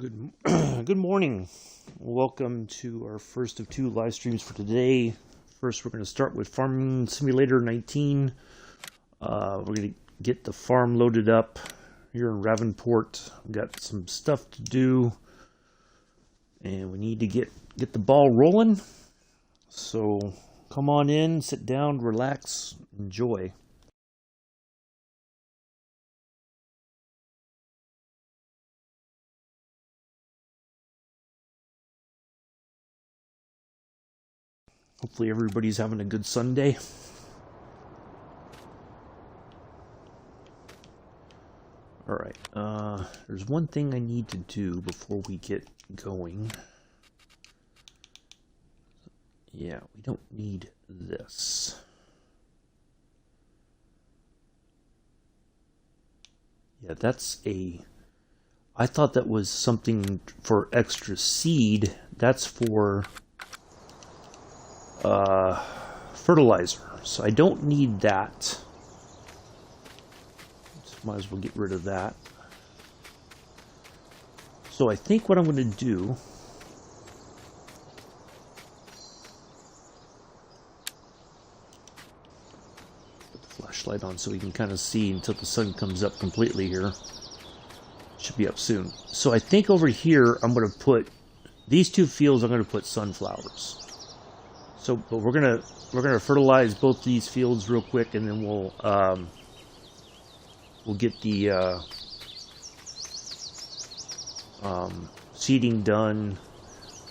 Good, good morning. Welcome to our first of two live streams for today. First, we're going to start with Farming Simulator 19. We're going to get the farm loaded up here in Ravenport. We've got some stuff to do, and we need to get the ball rolling. So come on in, sit down, relax, enjoy. Hopefully everybody's having a good Sunday. Alright, there's one thing I need to do before we get going. Yeah, we don't need this. Yeah, I thought that was something for extra seed. That's for fertilizer, so I don't need that. Just might as well get rid of that. So I think what I'm going to do, put the flashlight on so we can kind of see until the sun comes up completely here. Should be up soon. So I think over here I'm going to put these two fields. I'm going to put sunflowers. So, but we're gonna fertilize both these fields real quick, and then we'll get the seeding done.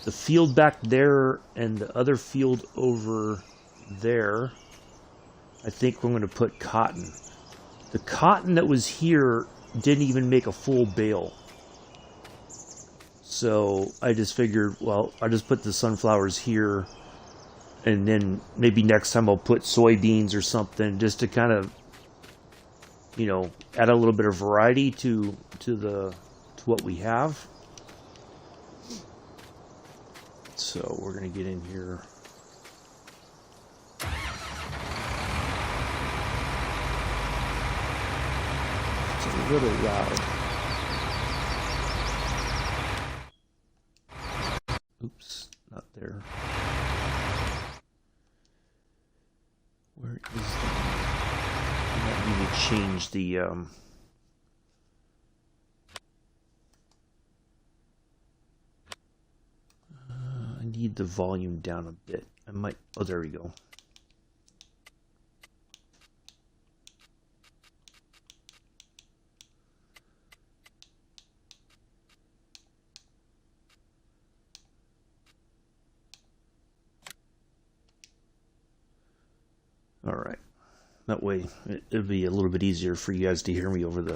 The field back there and the other field over there, I think we're gonna put cotton. The cotton that was here didn't even make a full bale. So I just figured, well, I just put the sunflowers here. And then maybe next time I'll put soybeans or something, just to kind of, you know, add a little bit of variety to what we have. So we're gonna get in here. It's a little loud. Oops, not there. Where is the... I might need to change the, I need the volume down a bit. I might... Oh, there we go. Alright. That way, it'll be a little bit easier for you guys to hear me over the...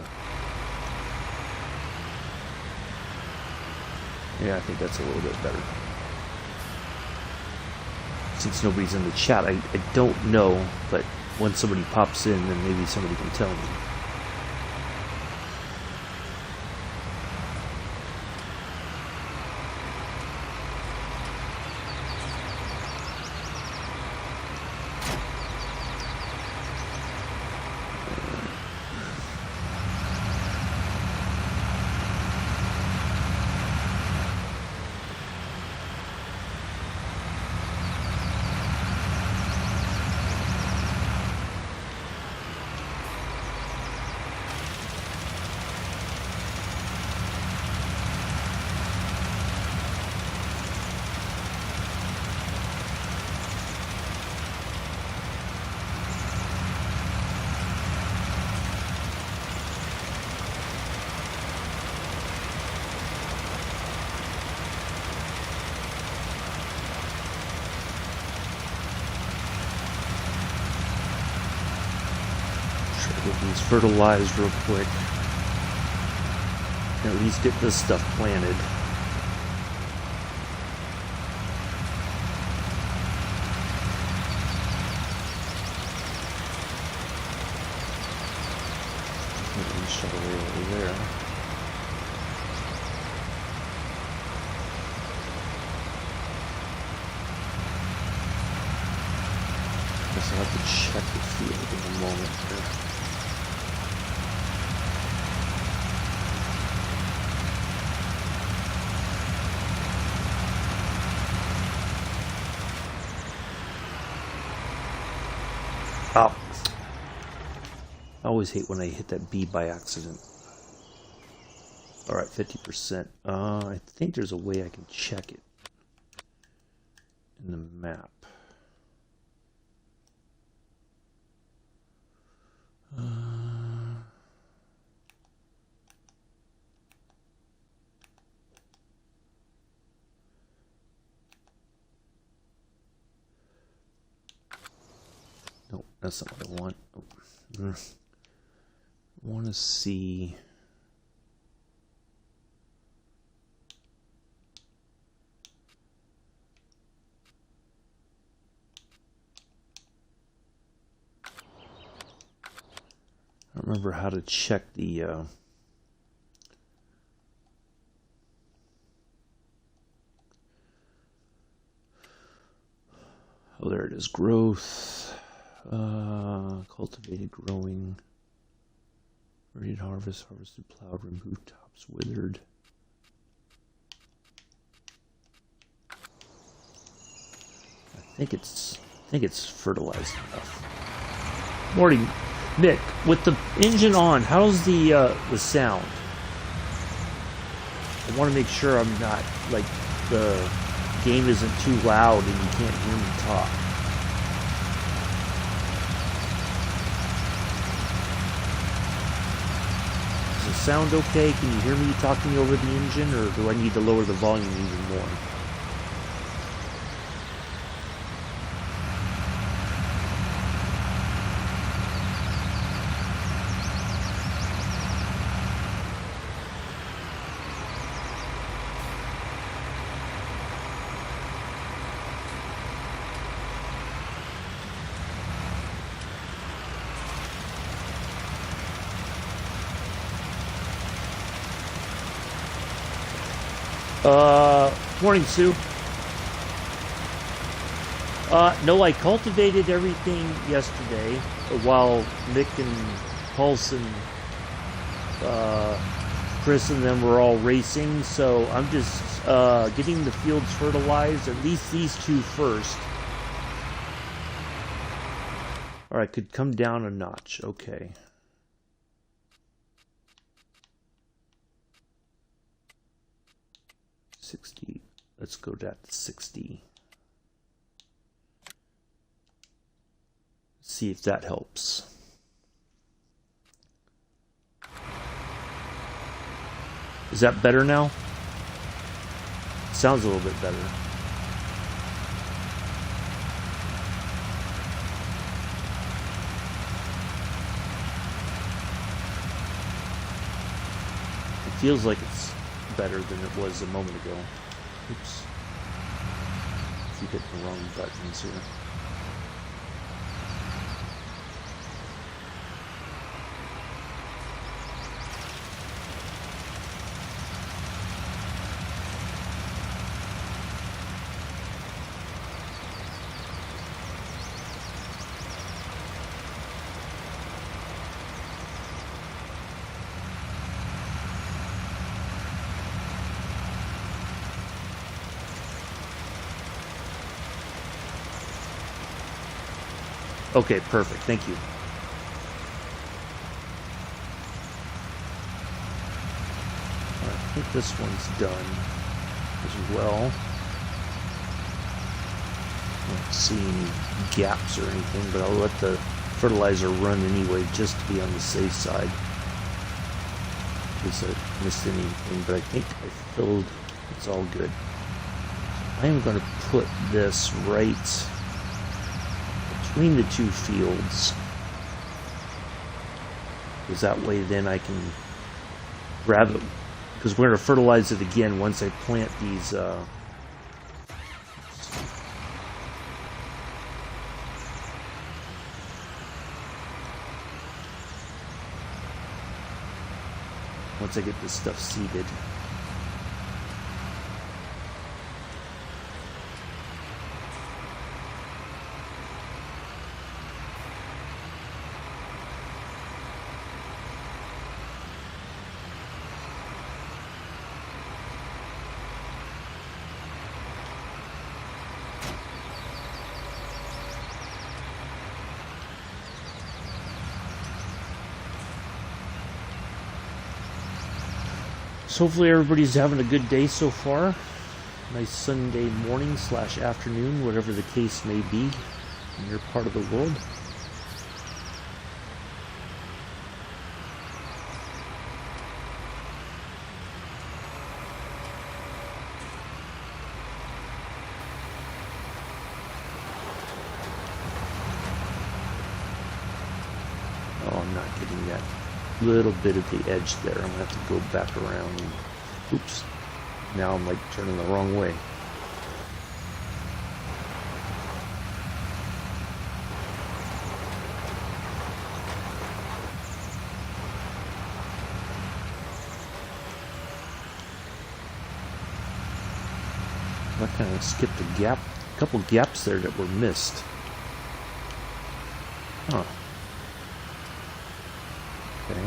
Yeah, I think that's a little bit better. Since nobody's in the chat, I don't know, but when somebody pops in, then maybe somebody can tell me. Get these fertilized real quick. At least get this stuff planted. Shut away over there. Guess I'll have to check the field in a moment here. Oh. I always hate when I hit that B by accident. Alright, 50%. I think there's a way I can check it in the map. No, that's not what I want. Oh. I want to see. I don't remember how to check the oh, there it is. Growth, cultivated, growing, ready to harvest, harvested, plowed, removed tops, withered. I think it's fertilized enough. Morning, Nick. With the engine on, how's the sound? I want to make sure I'm not like the game isn't too loud and you can't hear me talk. Does it sound okay? Can you hear me talking over the engine, or do I need to lower the volume even more? Morning, Sue. No, I cultivated everything yesterday while Nick and Paulson, Chris and them were all racing, so I'm just getting the fields fertilized, at least these two first. Or I could come down a notch, okay. Let's go down to 60. See if that helps. Is that better now? Sounds a little bit better. It feels like it's better than it was a moment ago. Oops. Keep hitting the wrong buttons here. Okay, perfect. Thank you. Right, I think this one's done as well. I don't see any gaps or anything, but I'll let the fertilizer run anyway, just to be on the safe side. In case I missed anything, but I think I filled. It's all good. I am going to put this right between the two fields, because that way then I can grab it, because we're going to fertilize it again once I plant these once I get this stuff seeded. So hopefully everybody's having a good day so far. Nice Sunday morning / afternoon, whatever the case may be in your part of the world. Oh, I'm not getting that little bit at the edge there. I'm going to have to go back around. And, oops. Now I'm like turning the wrong way. I kind of skipped a couple gaps there that were missed. Huh. Okay.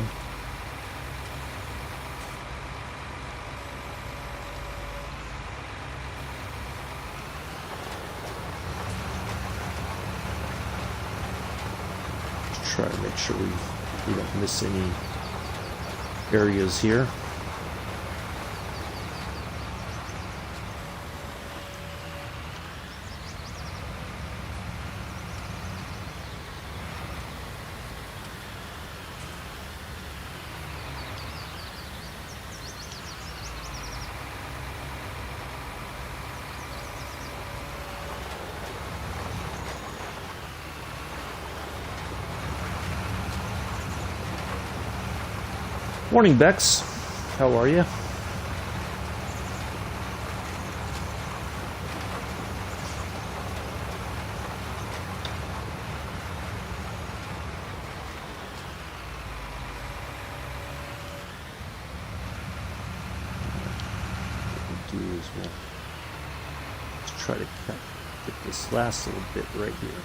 Just try to make sure we don't miss any areas here. Morning, Bex. How are you? What we'll do is let's try to get this last little bit right here.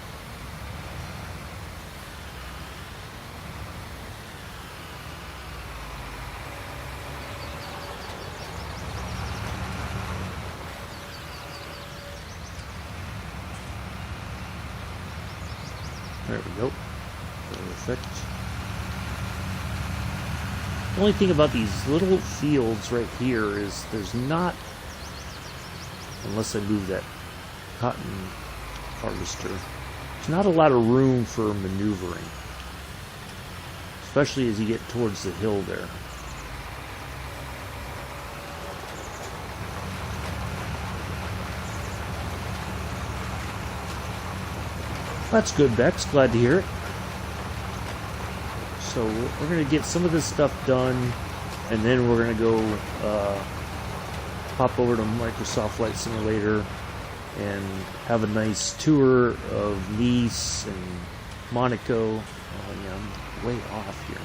There we go. Perfect. The only thing about these little fields right here is there's not, unless I move that cotton harvester, there's not a lot of room for maneuvering, especially as you get towards the hill there. That's good, Bex. Glad to hear it. So we're going to get some of this stuff done, and then we're going to go pop over to Microsoft Flight Simulator and have a nice tour of Nice and Monaco. Oh yeah, I'm way off here.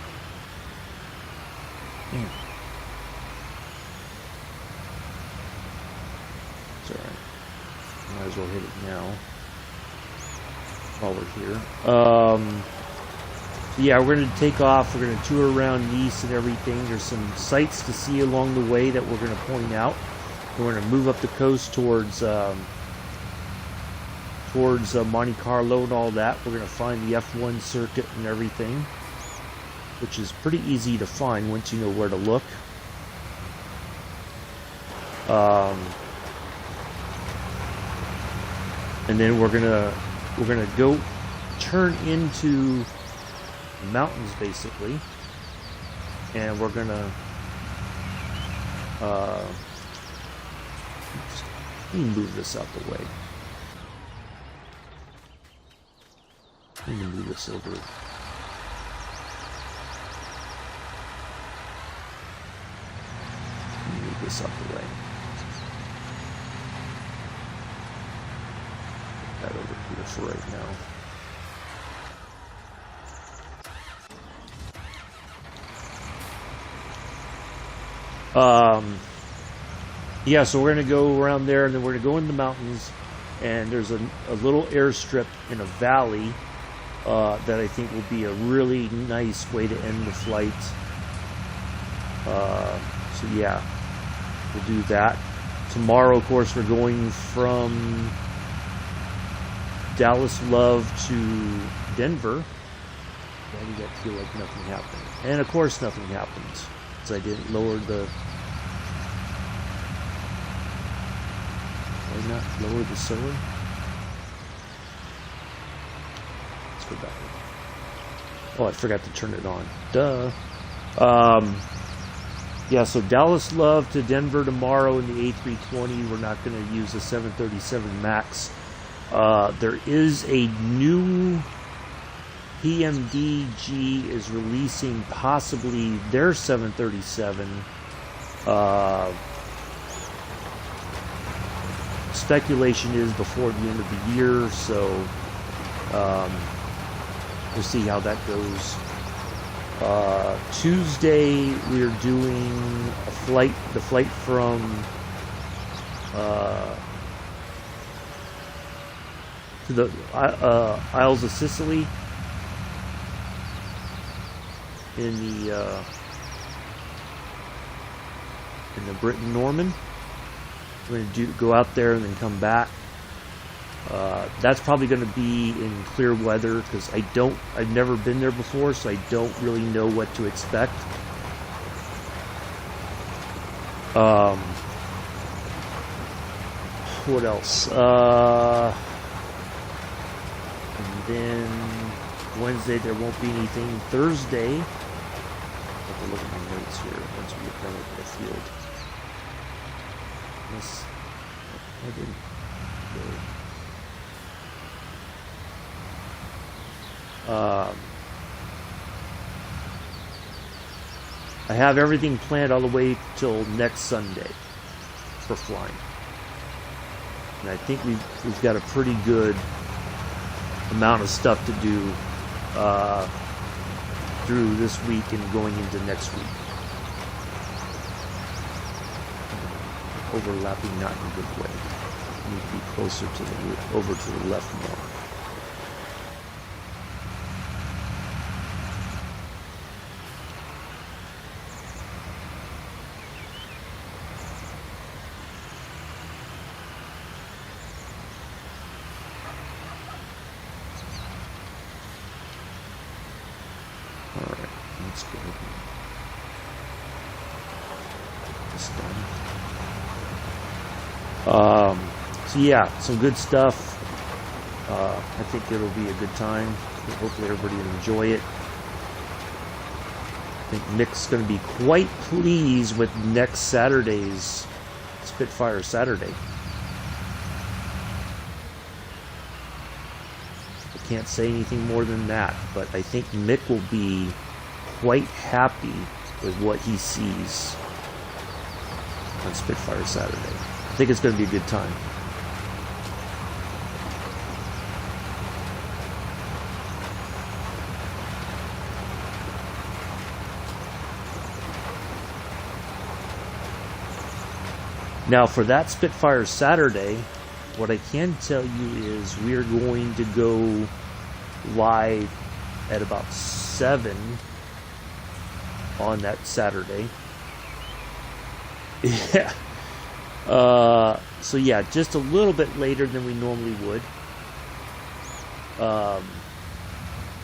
Man. It's alright. Might as well hit it now while we're here. Yeah, we're going to take off. We're going to tour around Nice and everything. There's some sights to see along the way that we're going to point out. We're going to move up the coast towards Monte Carlo and all that. We're going to find the F1 circuit and everything, which is pretty easy to find once you know where to look. And then we're gonna go turn into mountains basically, and we're gonna let me move this out the way. Let me move this over. Move this out the way. Put that over here for right now. Yeah, so we're going to go around there, and then we're going to go in the mountains, and there's a little airstrip in a valley that I think will be a really nice way to end the flight. So yeah, we'll do that. Tomorrow, of course, we're going from Dallas Love to Denver. Why did that feel like nothing happened? And of course nothing happened, because I didn't lower the not lower the solar? Let's go back. Oh, I forgot to turn it on. Duh. Yeah, so Dallas Love to Denver tomorrow in the A320. We're not going to use the 737 MAX. There is a new PMDG is releasing possibly their 737. Speculation is before the end of the year, so we'll see how that goes. Tuesday we're doing the flight from to the Isles of Sicily in the Britain Norman. We're going to go out there and then come back. That's probably going to be in clear weather because I've never been there before, so I don't really know what to expect. What else? And then Wednesday there won't be anything. Thursday, I have to look at my notes here once we get done with the field. Yes, I didn't go. I have everything planned all the way till next Sunday for flying, and I think we've got a pretty good amount of stuff to do through this week and going into next week. Overlapping, not in a good way. Need to be closer to over to the left more. Alright, let's go ahead and get this done. So yeah, some good stuff. I think it'll be a good time. Hopefully everybody will enjoy it. I think Nick's going to be quite pleased with next Saturday's Spitfire Saturday. I can't say anything more than that, but I think Mick will be quite happy with what he sees on Spitfire Saturday. I think it's going to be a good time. Now for that Spitfire Saturday, what I can tell you is we're going to go live at about 7 on that Saturday. Yeah. So yeah, just a little bit later than we normally would. So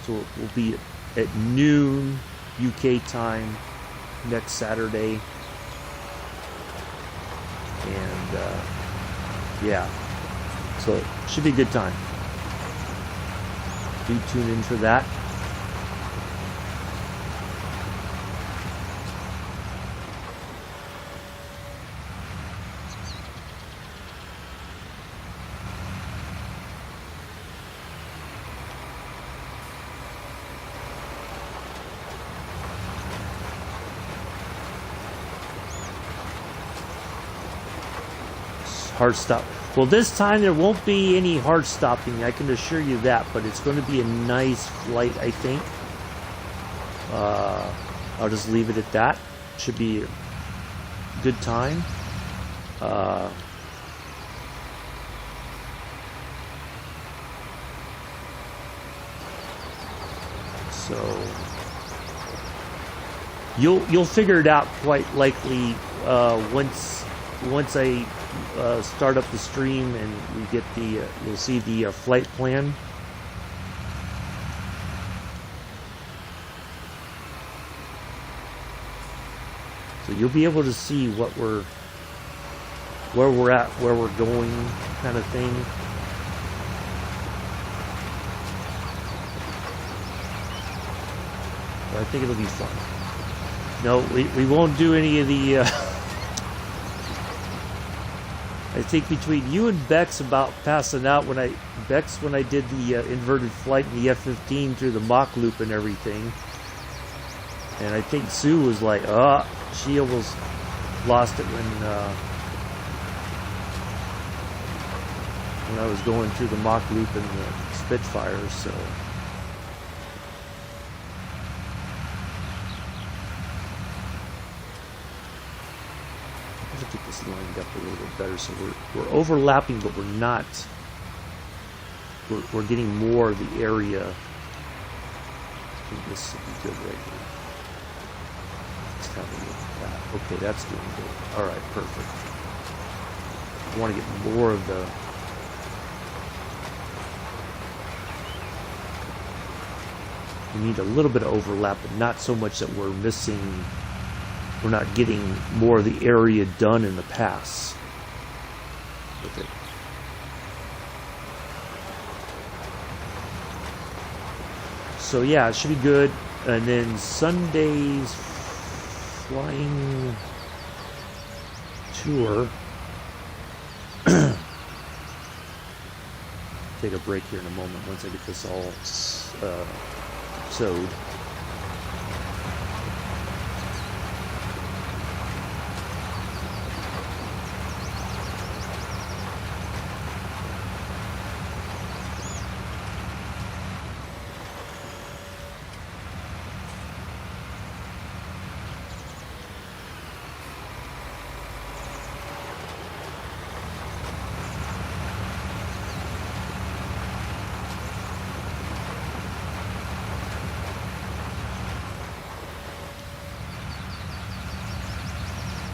we'll be at noon UK time next Saturday. And yeah, so it should be a good time. Do tune in for that. Hard stop. Well, this time there won't be any hard stopping, I can assure you that, but it's going to be a nice flight, I think. I'll just leave it at that. Should be a good time. So you'll figure it out quite likely once I start up the stream and we get the you'll see the flight plan. So you'll be able to see what we're where we're at, where we're going, kind of thing. But I think it'll be fun. No, we won't do any of the. I think between you and Bex about passing out when I did the inverted flight in the F-15 through the Mach loop and everything. And I think Sue was like, she almost lost it when I was going through the Mach loop in the Spitfire, so. I have to get this lined up a little bit better, so we're overlapping, but we're not. We're getting more of the area. I think this would be good right here. Let's have a look at that. Okay, that's doing good. All right, perfect. I want to get more of the. We need a little bit of overlap, but not so much that we're missing. We're not getting more of the area done in the pass with it. So yeah, it should be good. And then Sunday's flying tour. Take a break here in a moment once I get this all sewed.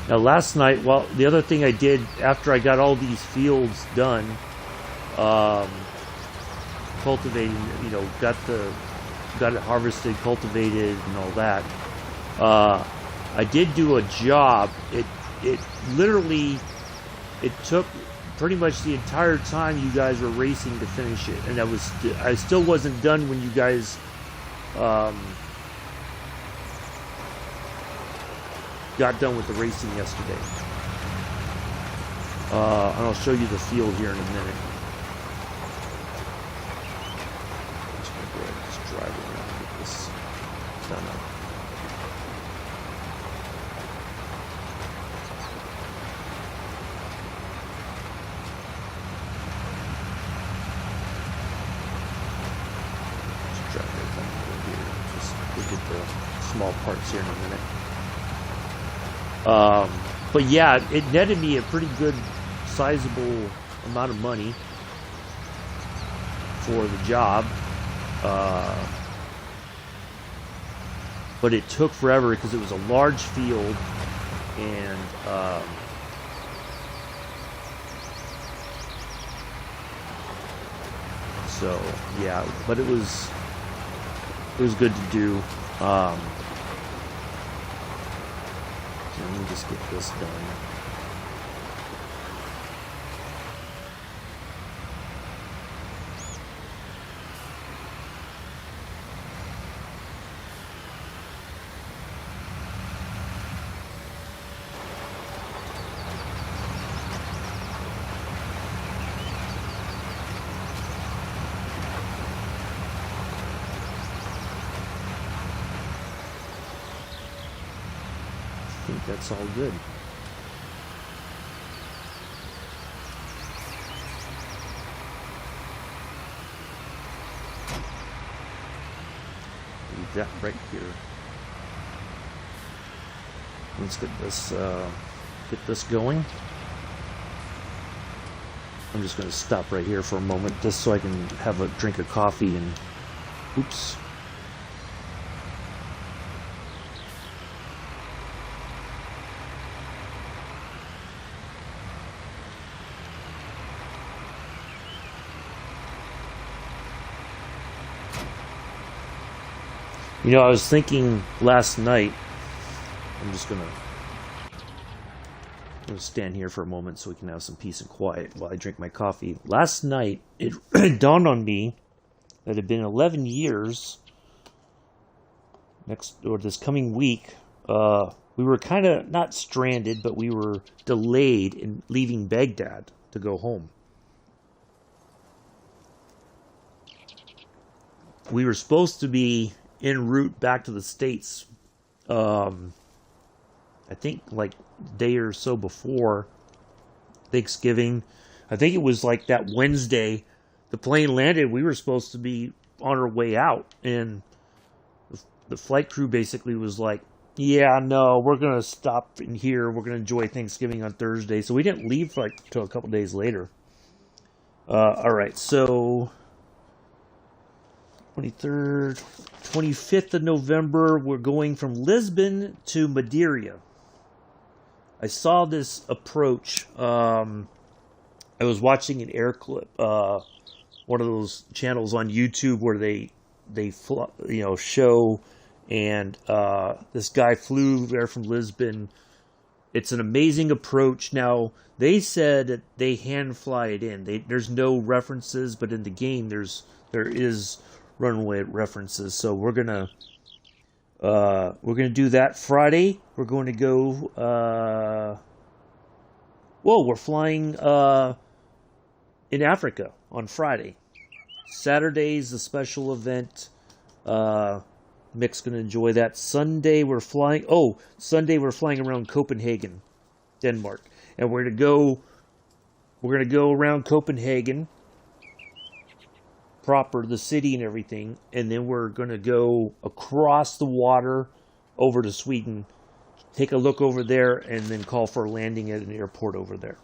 Now last night, well, the other thing I did after I got all these fields done, cultivating, got it harvested, cultivated, and all that. I did do a job. It literally, it took pretty much the entire time you guys were racing to finish it, and I still wasn't done when you guys. Got done with the racing yesterday. And I'll show you the field here in a minute. I'm just going to go ahead and just drive around and get this done up. Just drive everything over here. Just look at the small parts here in a minute. But yeah, it netted me a pretty good, sizable amount of money for the job. But it took forever because it was a large field, and so yeah. But it was good to do. Let me just get this done. I think that's all good. Leave that right here. Let's get this going. I'm just going to stop right here for a moment just so I can have a drink of coffee and oops. I was thinking last night, I'm just gonna I'm going to stand here for a moment so we can have some peace and quiet while I drink my coffee. Last night, it dawned on me that it had been 11 years, this coming week, we were kind of not stranded, but we were delayed in leaving Baghdad to go home. We were supposed to be en route back to the States, I think like a day or so before Thanksgiving. I think it was like that Wednesday the plane landed. We were supposed to be on our way out, and the flight crew basically was like, yeah, no, we're going to stop in here. We're going to enjoy Thanksgiving on Thursday. So we didn't leave until a couple days later. All right, so 23rd, 25th of November, we're going from Lisbon to Madeira. I saw this approach. I was watching an air clip, one of those channels on YouTube where they show, and this guy flew there from Lisbon. It's an amazing approach. Now, they said that they hand fly it in. There's no references, but in the game there is runway references. So we're gonna do that Friday. We're going to go. We're flying in Africa on Friday. Saturday's a special event. Mick's going to enjoy that. Sunday we're flying around Copenhagen, Denmark, and we're going to go around Copenhagen proper, the city and everything, and then we're going to go across the water over to Sweden, take a look over there, and then call for a landing at an airport over there.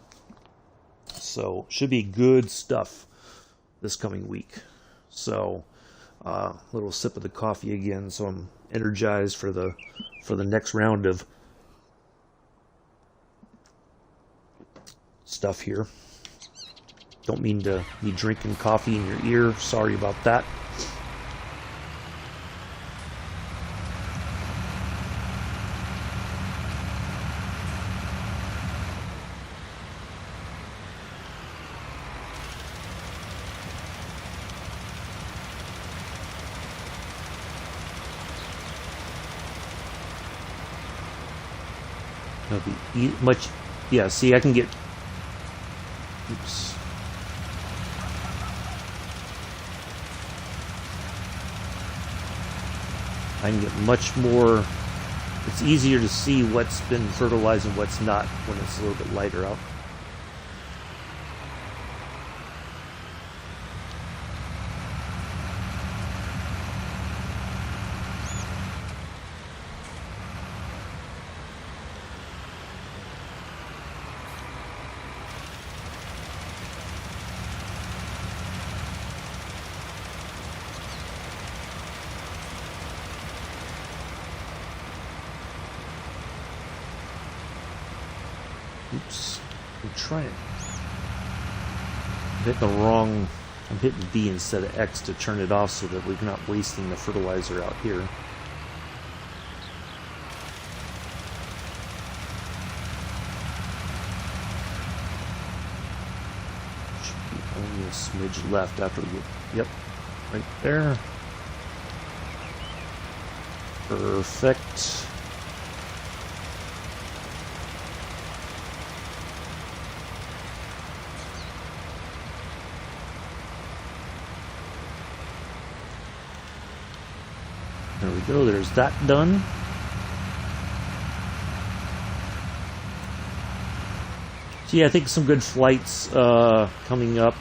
So should be good stuff this coming week. So little sip of the coffee again, so I'm energized for the next round of stuff here. Don't mean to be drinking coffee in your ear. Sorry about that. It'll be much. Yeah, see, I can get. Oops. I can get much more. It's easier to see what's been fertilized and what's not when it's a little bit lighter out. Oops, I'm trying. I'm hitting B instead of X to turn it off so that we're not wasting the fertilizer out here. Should be only a smidge left after we get, yep, right there. Perfect. There we go, there's that done. So yeah, I think some good flights coming up.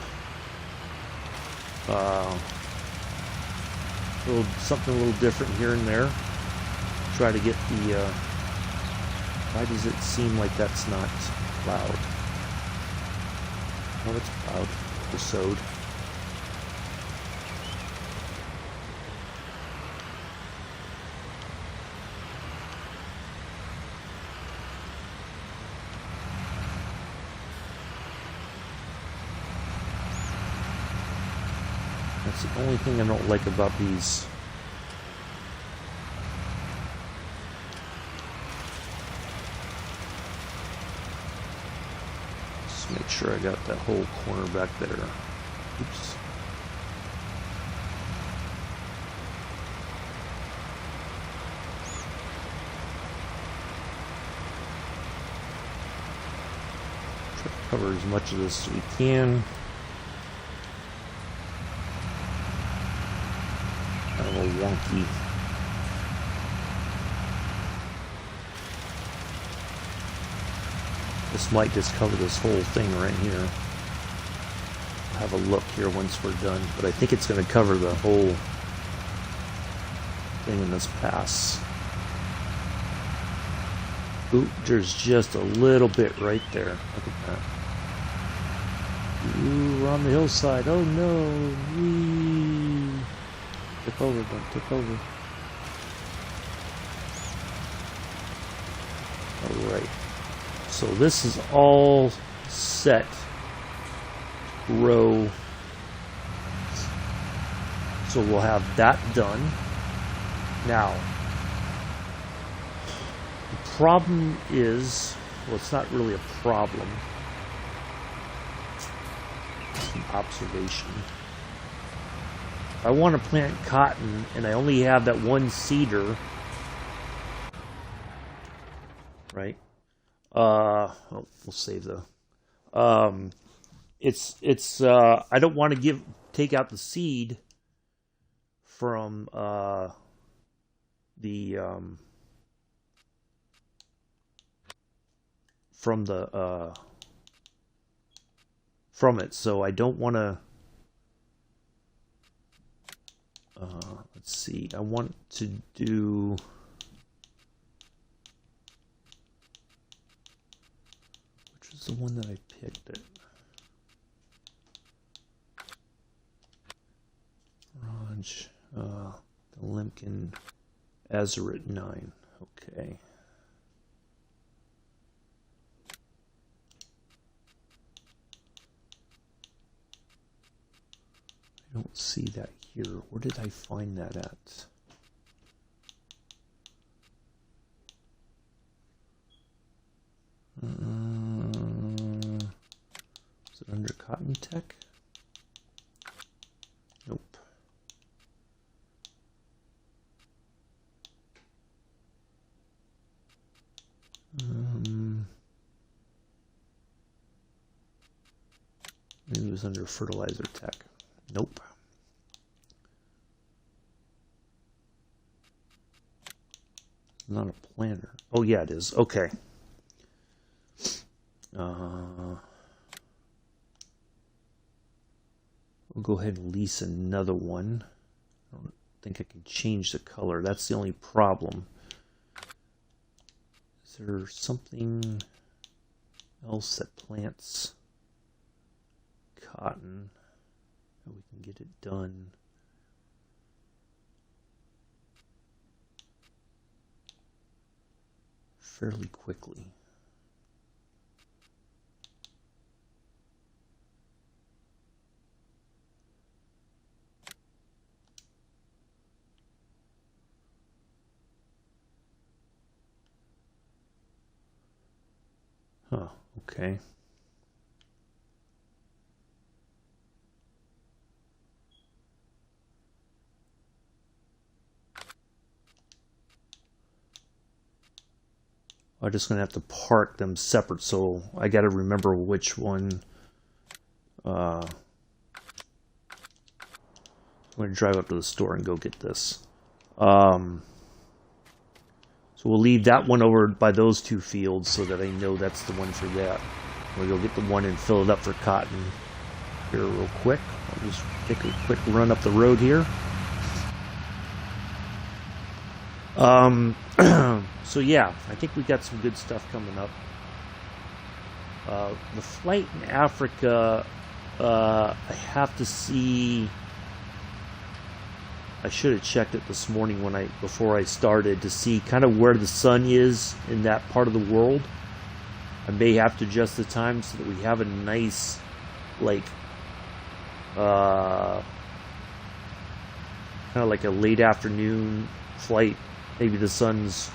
Something a little different here and there. Try to get the... why does it seem like that's not loud? Oh, it's loud. Episode. That's the only thing I don't like about these. Just make sure I got that whole corner back there. Oops. Try to cover as much of this as we can. Kind of a little wonky. This might just cover this whole thing right here. I'll have a look here once we're done, but I think it's going to cover the whole thing in this pass. Ooh, there's just a little bit right there. Look at that. Ooh, we're on the hillside. Oh no! Whee! Tip over, don't tip over. Alright. So this is all set row. So we'll have that done. Now, the problem is, well, it's not really a problem. It's an observation. If I want to plant cotton and I only have that one seeder, right? We'll save the. I don't want to take out the seed from from it, so I don't want to. Let's see. I want to do. The one that I picked it. Raj, the Limkin Azarit 9. Okay. I don't see that here. Where did I find that at? Is it under Cotton Tech? Nope. Maybe it was under Fertilizer Tech. Nope. Not a planner. Oh yeah, it is. Okay. We'll go ahead and lease another one. I don't think I can change the color. That's the only problem. Is there something else that plants cotton that we can get it done? Fairly quickly. Huh, okay. I'm just going to have to park them separate, so I got to remember which one. I'm going to drive up to the store and go get this. So we'll leave that one over by those two fields so that I know that's the one for that. We'll go get the one and fill it up for cotton here real quick. I'll just take a quick run up the road here. So yeah, I think we got some good stuff coming up. The flight in Africa, I have to see. I should have checked it this morning before I started to see kind of where the sun is in that part of the world. I may have to adjust the time so that we have a nice, like, kind of like a late afternoon flight. Maybe the sun's,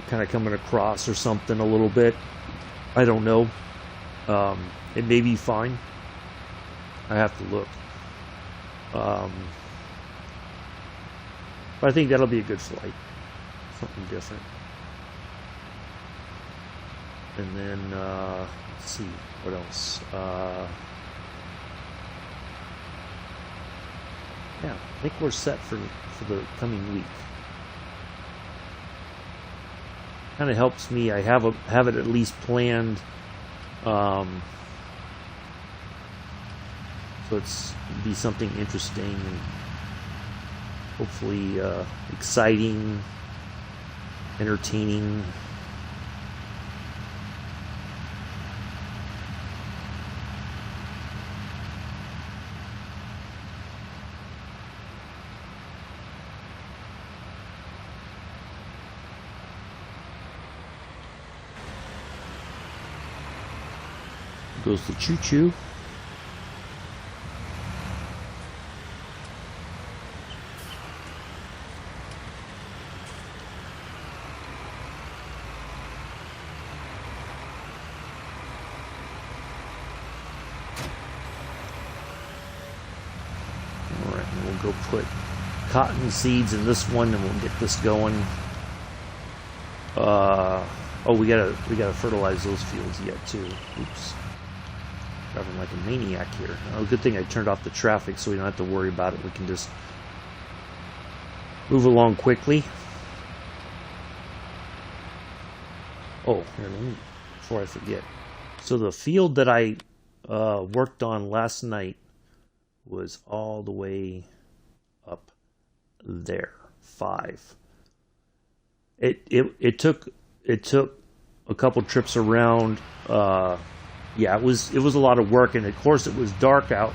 kind of coming across or something a little bit. I don't know. It may be fine. I have to look. But I think that'll be a good flight. Something different. And then, let's see, what else? Yeah, I think we're set for the coming week. Kind of helps me. I have it at least planned. So it's be something interesting and hopefully exciting, entertaining. Goes the choo-choo. Alright, we'll go put cotton seeds in this one and we'll get this going. Oh, we gotta fertilize those fields yet too. Oops. Driving like a maniac here. Oh, good thing I turned off the traffic so we don't have to worry about it. We can just move along quickly. Oh, here, let me, before I forget. So the field that I worked on last night was all the way up there. 5. It took a couple trips around. Yeah, it was a lot of work, and of course it was dark out,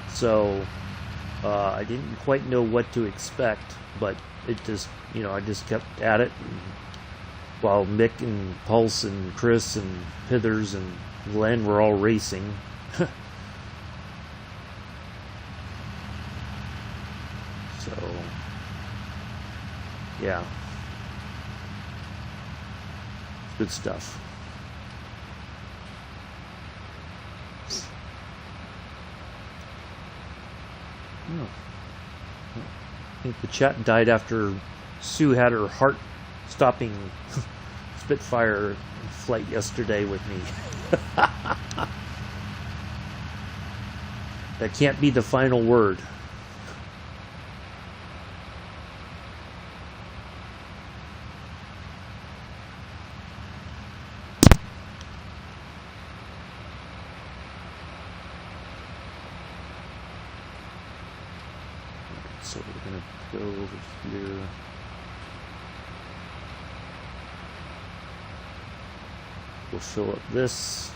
so I didn't quite know what to expect. But it just, I just kept at it, while Mick and Pulse and Chris and Pithers and Glenn were all racing. So, yeah, good stuff. Oh. I think the chat died after Sue had her heart-stopping Spitfire flight yesterday with me. That can't be the final word. So we're going to go over here. We'll fill up this.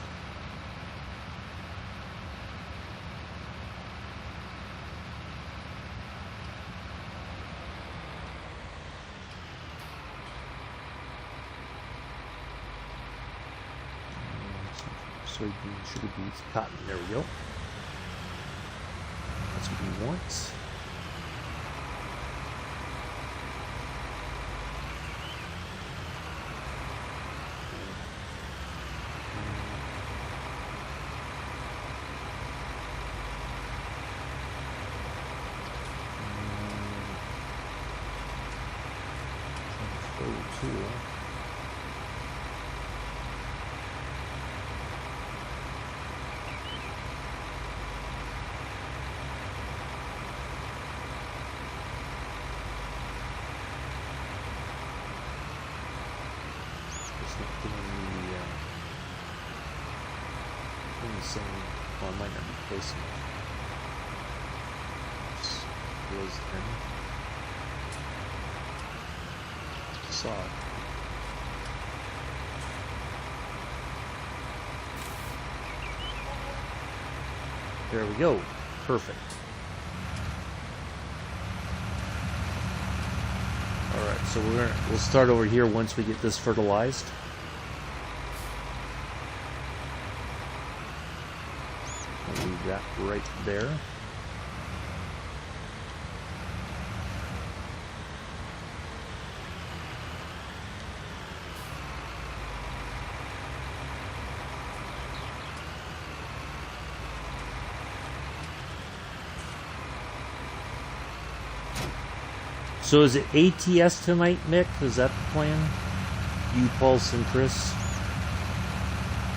Soybean, sugar beets, cotton. There we go. That's what we want. Well, I might not be close enough. Was then saw it. There we go. Perfect. All right, so we'll start over here once we get this fertilized. I'll leave that right there. So is it ATS tonight, Mick? Is that the plan? You, Pulse, and Chris?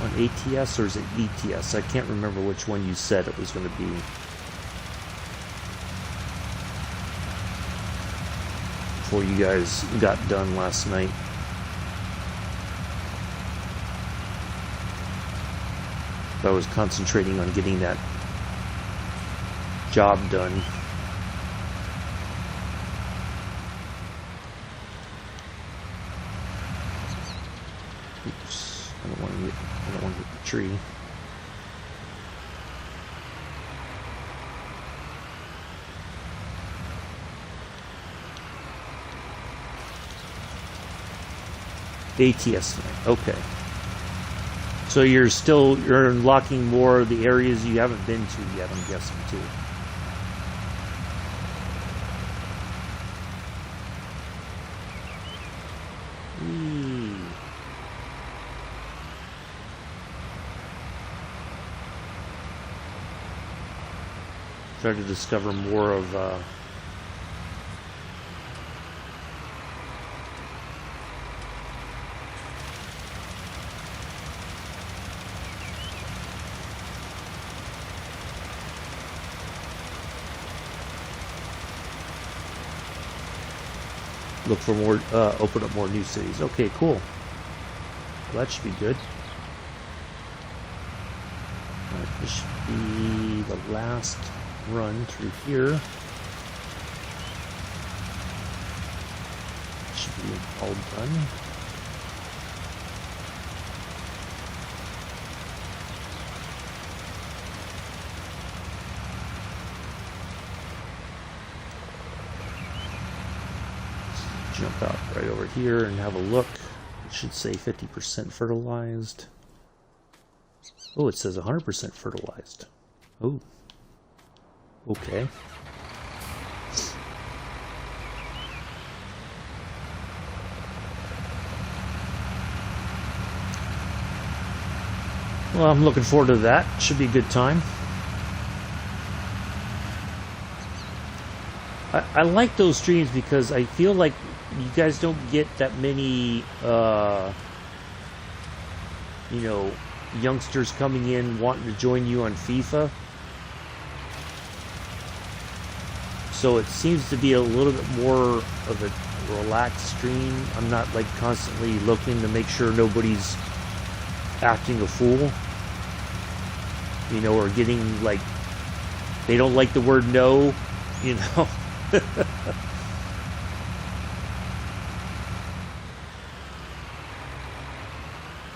On ATS, or is it ETS? I can't remember which one you said it was going to be. Before you guys got done last night. I was concentrating on getting that job done. Oops, I don't want to hit the tree. ATS tonight. Okay. So you're unlocking more of the areas you haven't been to yet, I'm guessing, too. Try to discover more of look for more, open up more new cities. Okay, cool. Well, that should be good. Alright, this should be the last run through here. Should be all done. Jump out right over here and have a look. It should say 50% fertilized. Oh, it says 100% fertilized. Oh. Okay. Well, I'm looking forward to that. Should be a good time. I like those streams because I feel like you guys don't get that many, you know, youngsters coming in wanting to join you on FIFA. So it seems to be a little bit more of a relaxed stream. I'm not like constantly looking to make sure nobody's acting a fool, you know, or getting like, they don't like the word no, you know.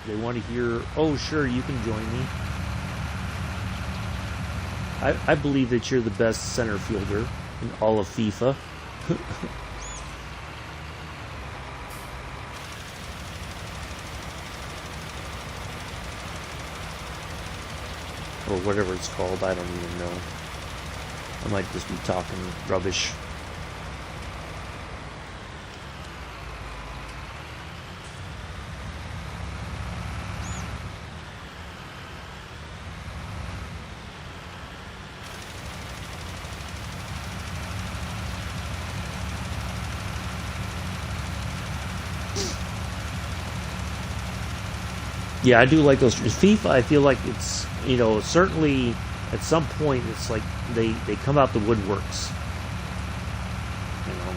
They want to hear, oh sure, you can join me. I believe that you're the best center fielder in all of FIFA. Or whatever it's called, I don't even know. I might just be talking rubbish. Yeah, I do like those. FIFA, I feel like it's, you know, certainly at some point it's like they come out the woodworks. You know.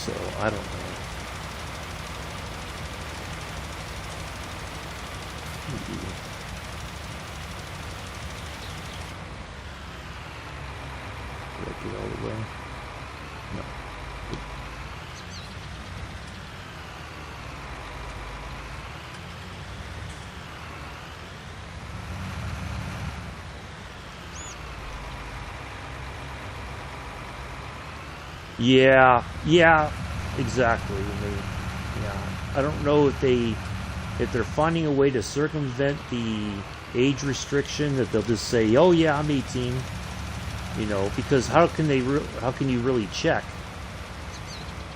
So, I don't know. Did I get all the way? No. Yeah, exactly. I don't know if they're finding a way to circumvent the age restriction that they'll just say, "Oh yeah, I'm 18." You know, because how can you really check?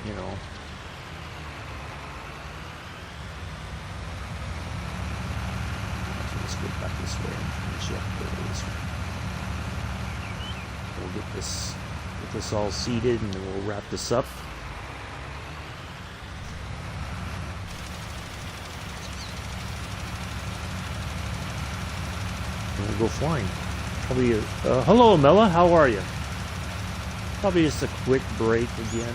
You know. So let's go back this way and finish up this way. We'll get this all seated, and then we'll wrap this up. And we'll go flying. Probably hello, Amela. How are you? Probably just a quick break again.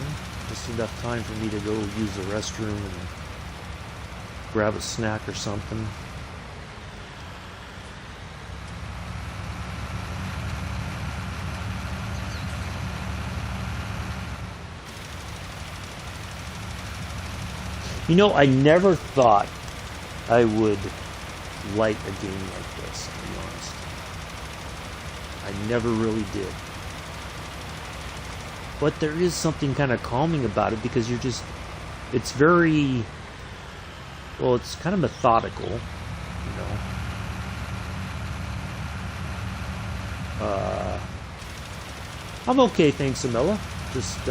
Just enough time for me to go use the restroom and grab a snack or something. You know, I never thought I would like a game like this, to be honest. I never really did. But there is something kind of calming about it because it's very, well, it's kind of methodical, you know. I'm okay, thanks, Amela. Just,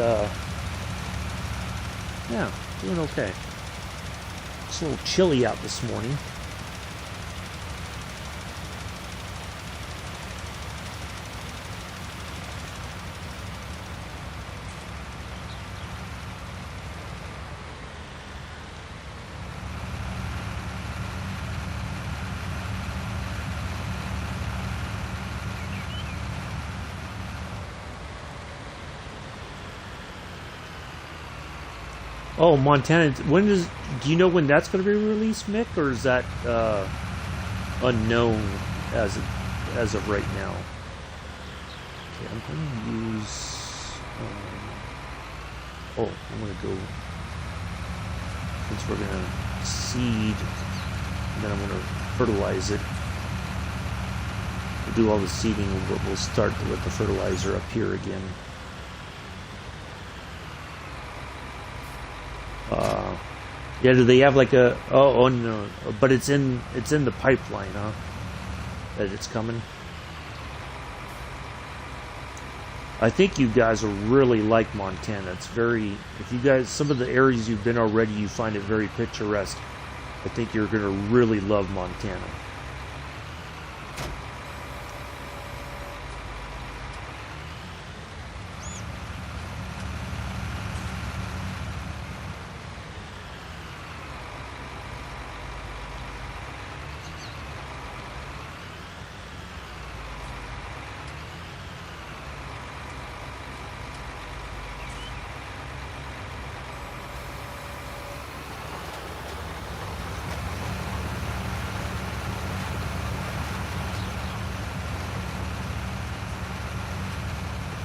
yeah, doing okay. It's a little chilly out this morning. Oh, Montana! Do you know when that's going to be released, Mick, or is that unknown as of right now? Okay, I'm going to use. I'm going to go, since we're going to seed, and then I'm going to fertilize it. We'll do all the seeding, but we'll start to let the fertilizer up here again. Yeah, do they have like a oh no, but it's in the pipeline, huh? That it's coming. I think you guys will really like Montana. It's very, if you guys, some of the areas you've been already, you find it very picturesque. I think you're going to really love Montana.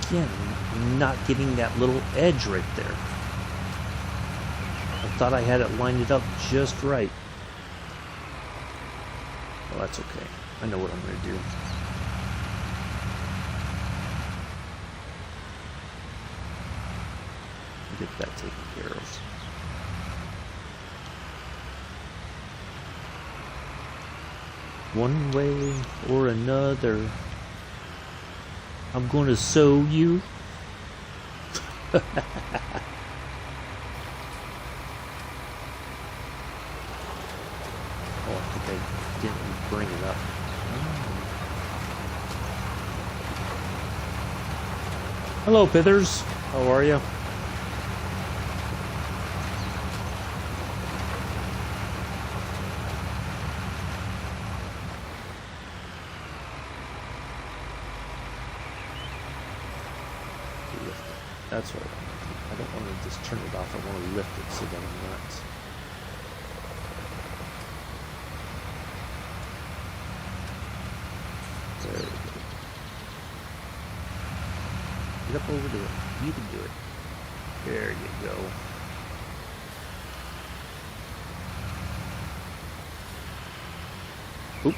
Again, not getting that little edge right there. I thought I had it lined it up just right. Well, that's okay. I know what I'm going to do. Get that taken care of. One way or another, I'm going to sew you. Oh, I think I didn't bring it up. Hello, Pithers. How are you? That's what I want to do. I don't want to just turn it off. I want to lift it so that I'm not. There we go. Get up over there. You can do it. There you go. Oop.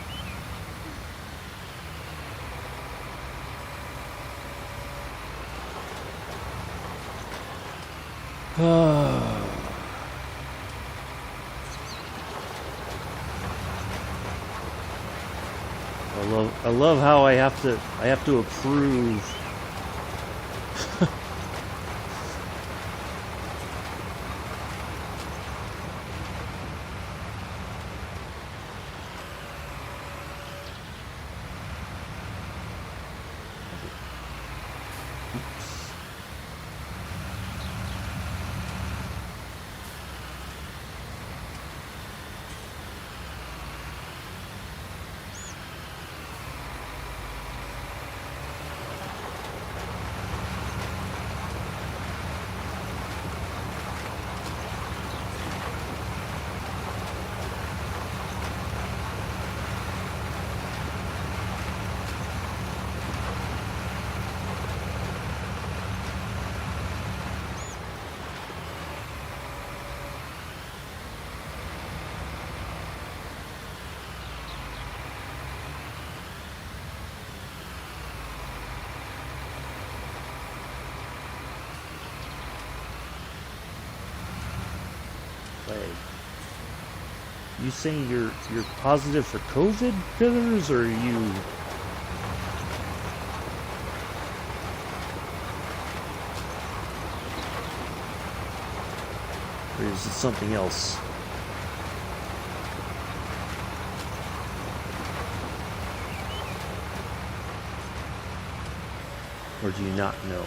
I love how I have to approve. Like, you saying you're positive for COVID, Pillars, or is it something else? Or do you not know?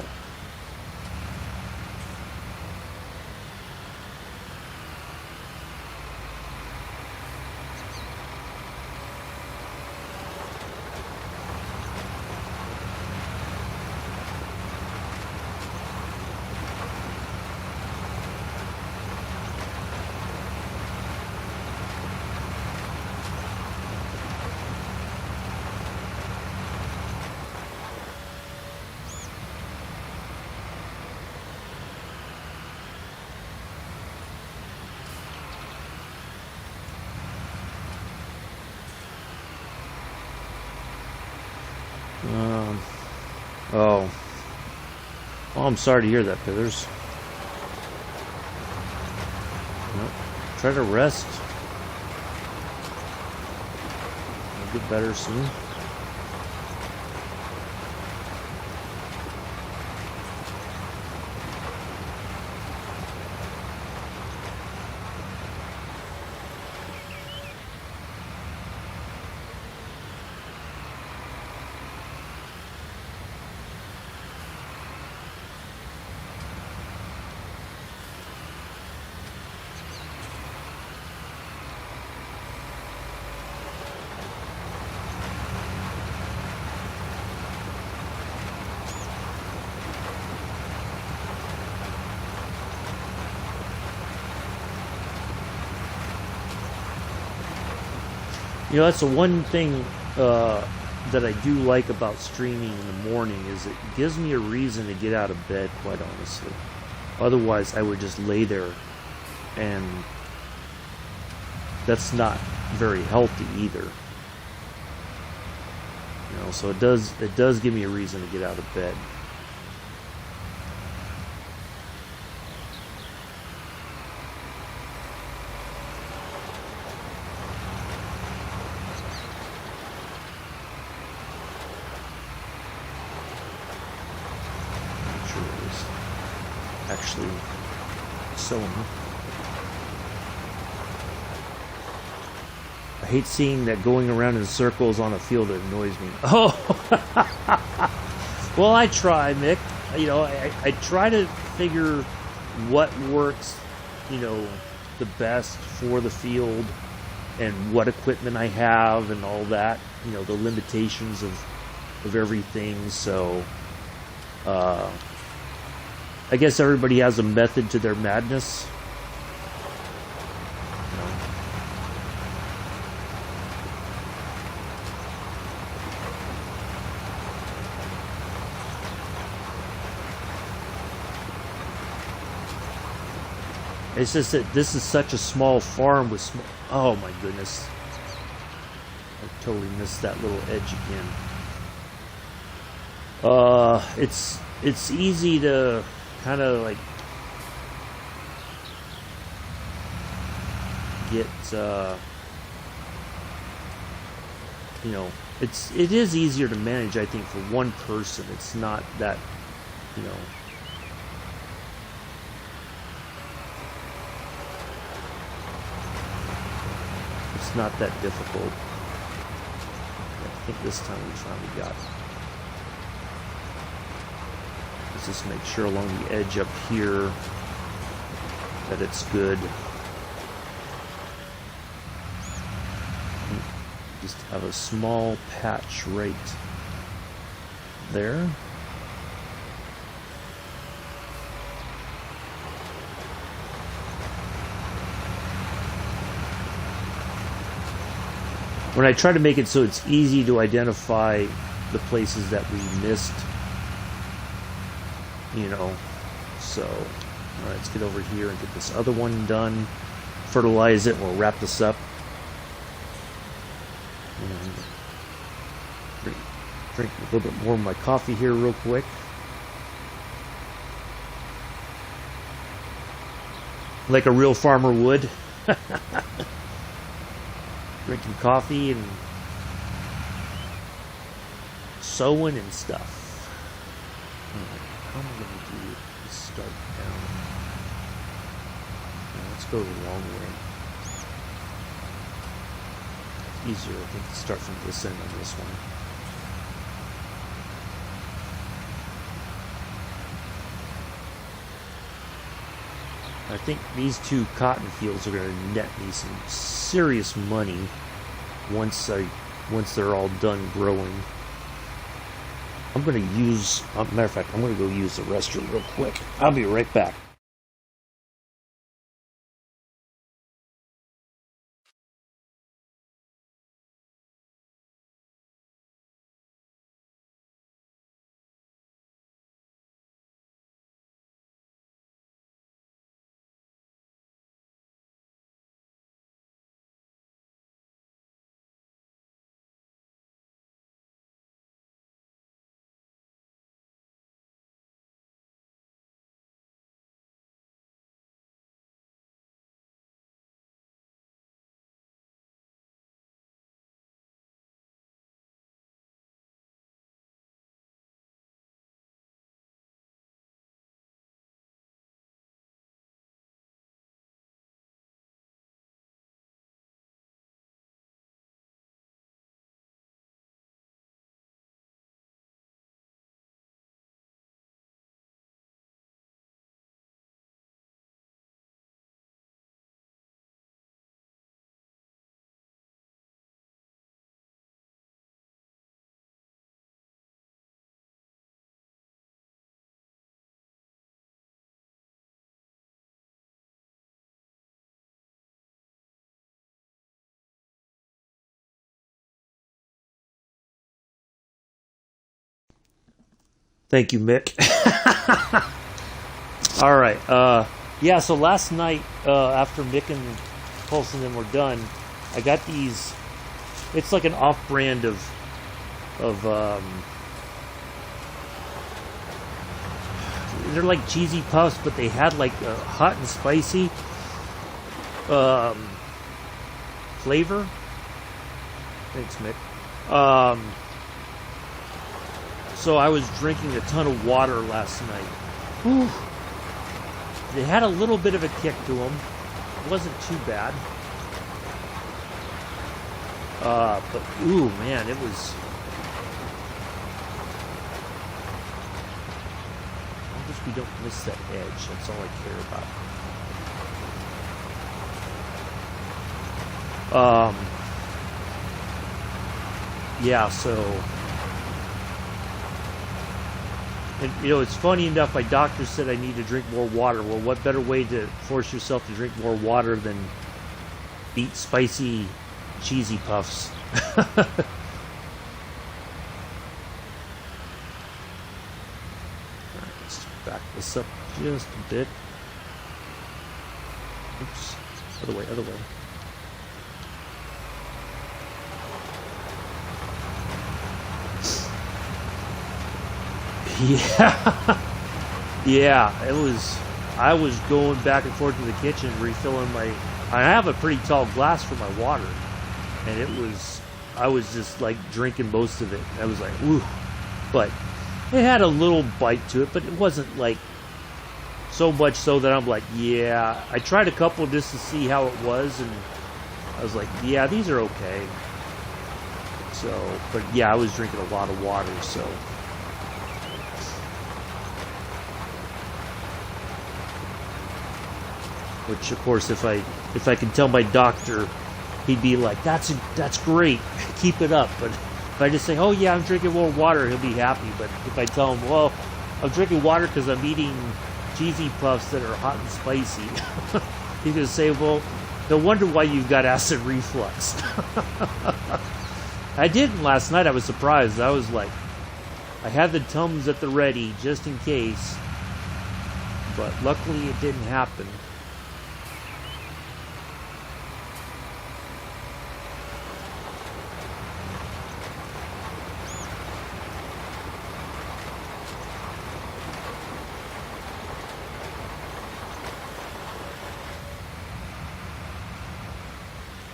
Um, oh. Oh, I'm sorry to hear that, Pillars. Nope. Try to rest. You'll get better soon. You know, that's the one thing that I do like about streaming in the morning is it gives me a reason to get out of bed, quite honestly. Otherwise, I would just lay there, and that's not very healthy either. You know, so it does give me a reason to get out of bed. I'm sure it is actually so. I hate seeing that going around in circles on a field. It annoys me. Oh, well, I try, Mick. You know, I try to figure what works, you know, the best for the field and what equipment I have and all that. You know, the limitations of everything. So, I guess everybody has a method to their madness. You know. It's just that this is such a small farm with small. Oh my goodness! I totally missed that little edge again. It's easy to kind of like get you know, it is easier to manage, I think, for one person. It's not that, you know, it's not that difficult. I think this time we finally got it. Let's just make sure along the edge up here that it's good. Just have a small patch right there. When I try to make it so it's easy to identify the places that we missed, you know, so, all right, let's get over here and get this other one done, fertilize it, and we'll wrap this up. And drink a little bit more of my coffee here real quick. Like a real farmer would. Drinking coffee and sewing and stuff. How am I going to do this? Start down. Now let's go the long way. It's easier, I think, to start from this end on this one. I think these two cotton fields are going to net me some serious money once they're all done growing. I'm going to use, matter of fact, I'm going to go use the restroom real quick. I'll be right back. Thank you, Mick. All right. Yeah, so last night, after Mick and Pulse and them were done, I got these. It's like an off-brand of they're like cheesy puffs, but they had like a hot and spicy flavor. Thanks, Mick. So I was drinking a ton of water last night. Whew. They had a little bit of a kick to them. It wasn't too bad. But, ooh, man, it was... I guess we don't miss that edge. That's all I care about. Yeah, so... And, you know, it's funny enough, my doctor said I need to drink more water. Well, what better way to force yourself to drink more water than eat spicy, cheesy puffs? Alright, let's back this up just a bit. Oops. Other way, other way. Yeah, yeah, it was, I was going back and forth to the kitchen refilling my, I have a pretty tall glass for my water, and it was I was just like drinking most of it. I was like, ooh. But it had a little bite to it, but it wasn't like so much so that I'm like, yeah. I tried a couple just to see how it was, and I was like, yeah, these are okay. So, but yeah, I was drinking a lot of water, so. Which, of course, if I could tell my doctor, he'd be like, that's great, keep it up. But if I just say, oh yeah, I'm drinking more water, he'll be happy. But if I tell him, well, I'm drinking water because I'm eating cheesy puffs that are hot and spicy, he's gonna say, well, no wonder why you've got acid reflux. I didn't last night. I was surprised. I was like, I had the Tums at the ready just in case, but luckily it didn't happen.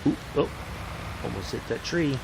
Ooh, oh, almost hit that tree.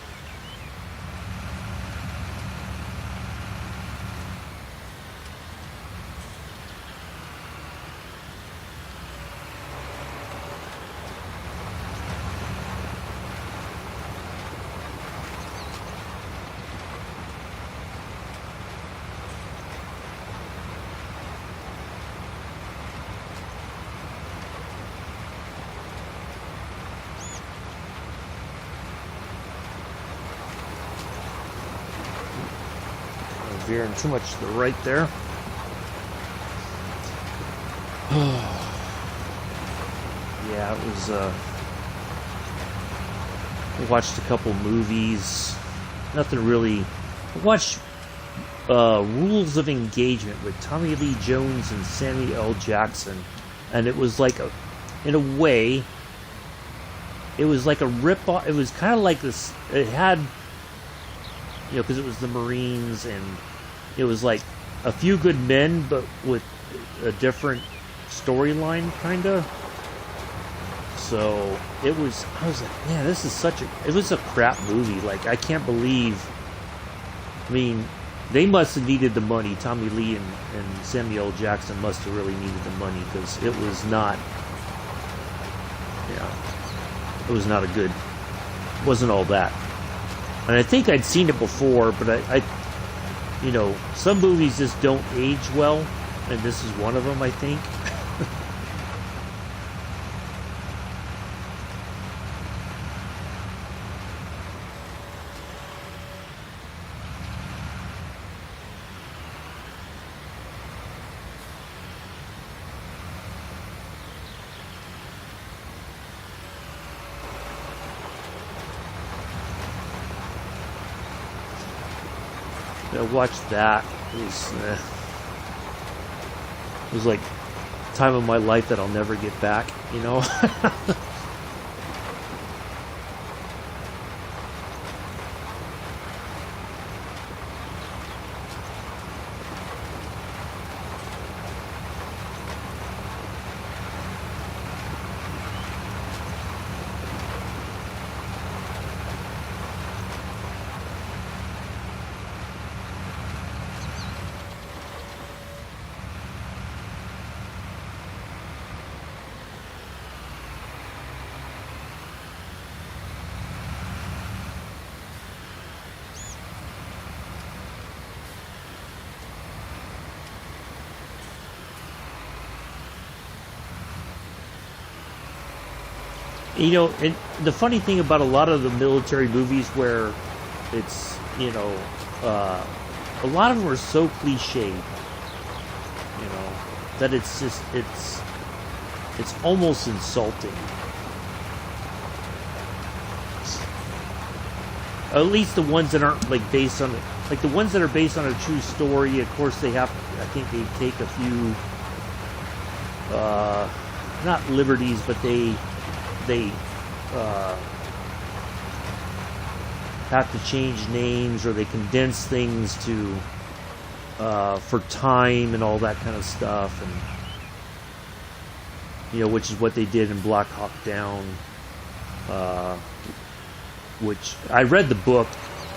Veering too much to the right there. Yeah, it was, I watched a couple movies. Nothing really. I watched Rules of Engagement with Tommy Lee Jones and Samuel L. Jackson. And it was like in a way, it was like a rip-off. It was kind of like this. It had, you know, because it was the Marines, and it was like A Few Good Men, but with a different storyline, kind of. So it was. I was like, man, this is such a. It was a crap movie. Like, I can't believe. I mean, they must have needed the money. Tommy Lee and Samuel L. Jackson must have really needed the money, because it was not. Yeah, it was not a good. It wasn't all that. And I think I'd seen it before, but I you know, some movies just don't age well, and this is one of them, I think. I watched that. It was like time of my life that I'll never get back, you know. You know, and the funny thing about a lot of the military movies where it's, you know, a lot of them are so cliched, you know, that it's just, it's almost insulting. At least the ones that aren't, like, based on, like, the ones that are based on a true story, of course they have, I think they take a few, not liberties, but they have to change names, or they condense things to for time and all that kind of stuff, and you know, which is what they did in Black Hawk Down. which I read the book.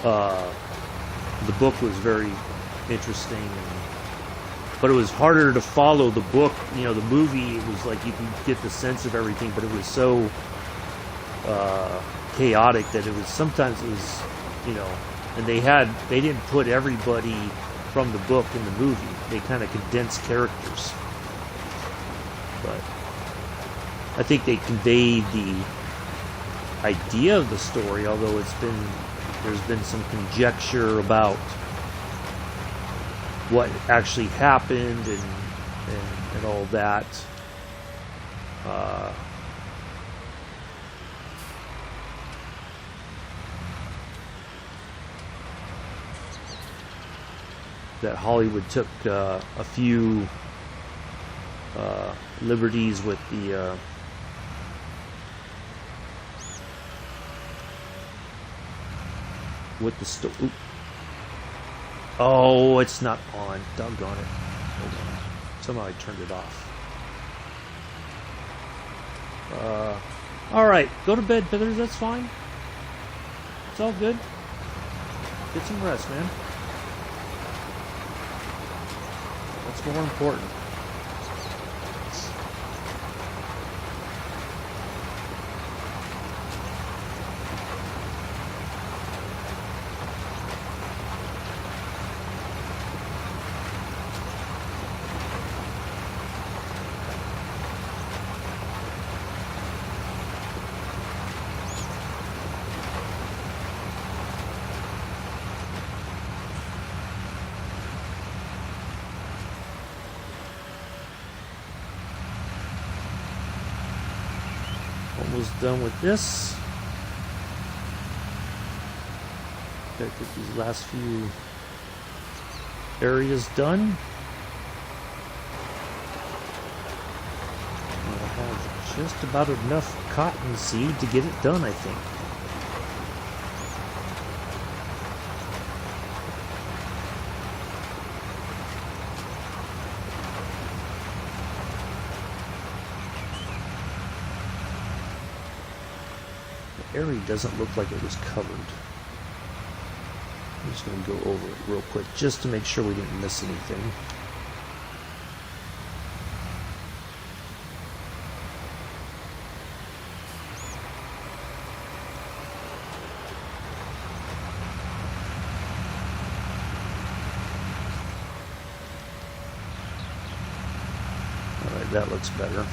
The book was very interesting, but it was harder to follow the book. You know, the movie, it was like you can get the sense of everything, but it was so chaotic that it was sometimes it was, you know, and they didn't put everybody from the book in the movie. They kind of condensed characters, but I think they conveyed the idea of the story, although there's been some conjecture about what actually happened and all that. That Hollywood took a few liberties with the story. Oh, it's not on. Doggone it. Hold on. Somehow I turned it off. Alright, go to bed, Pithers. That's fine. It's all good. Get some rest, man. That's more important. Almost done with this. Gotta get these last few areas done. I'll have just about enough cottonseed to get it done, I think. Area doesn't look like it was covered. I'm just going to go over it real quick just to make sure we didn't miss anything. Alright, that looks better.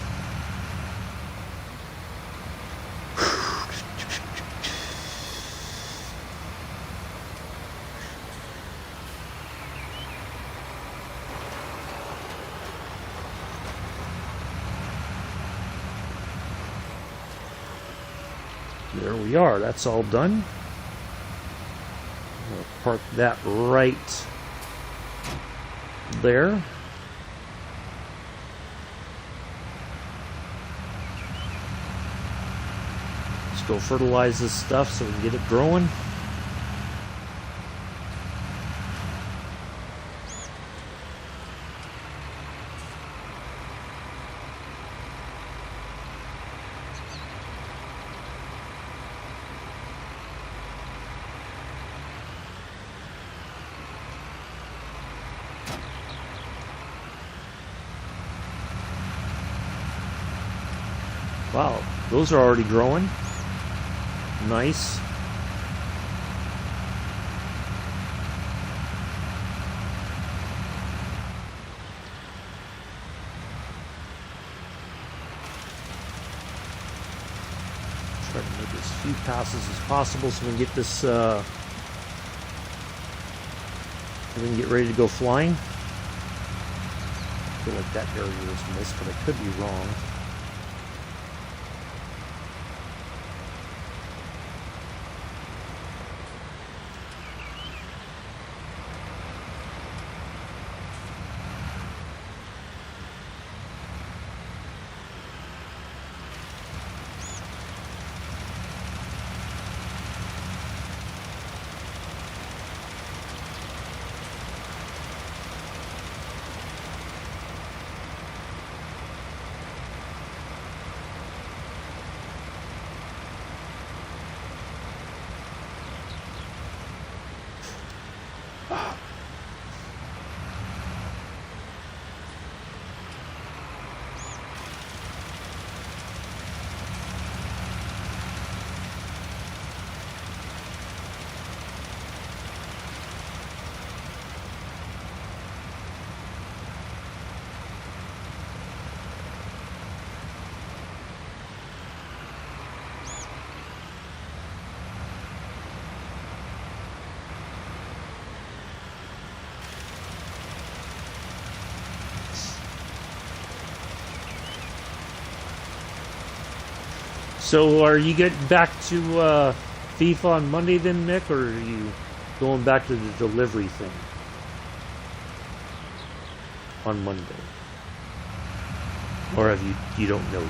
There we are. That's all done. We'll park that right there. Let's go fertilize this stuff so we can get it growing. Wow, those are already growing. Nice. Try to make as few passes as possible so we can get this, so we can get ready to go flying. I feel like that area was missed, but I could be wrong. So are you getting back to FIFA on Monday then, Nick, or are you going back to the delivery thing on Monday? Or have you don't know yet?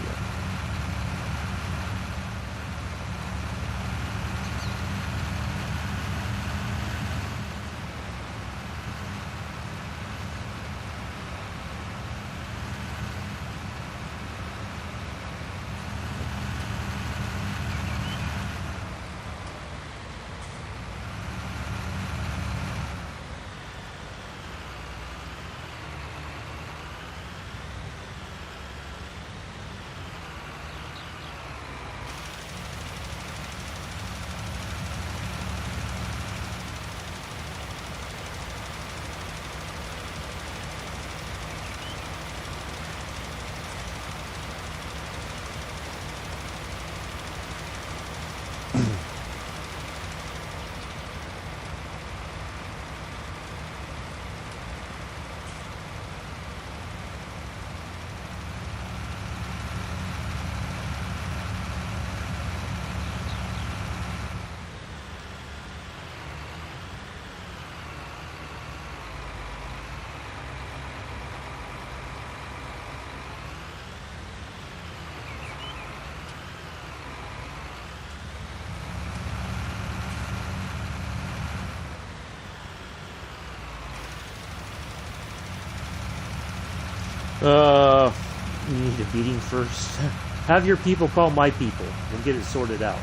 You need a meeting first. Have your people call my people. We'll get it sorted out.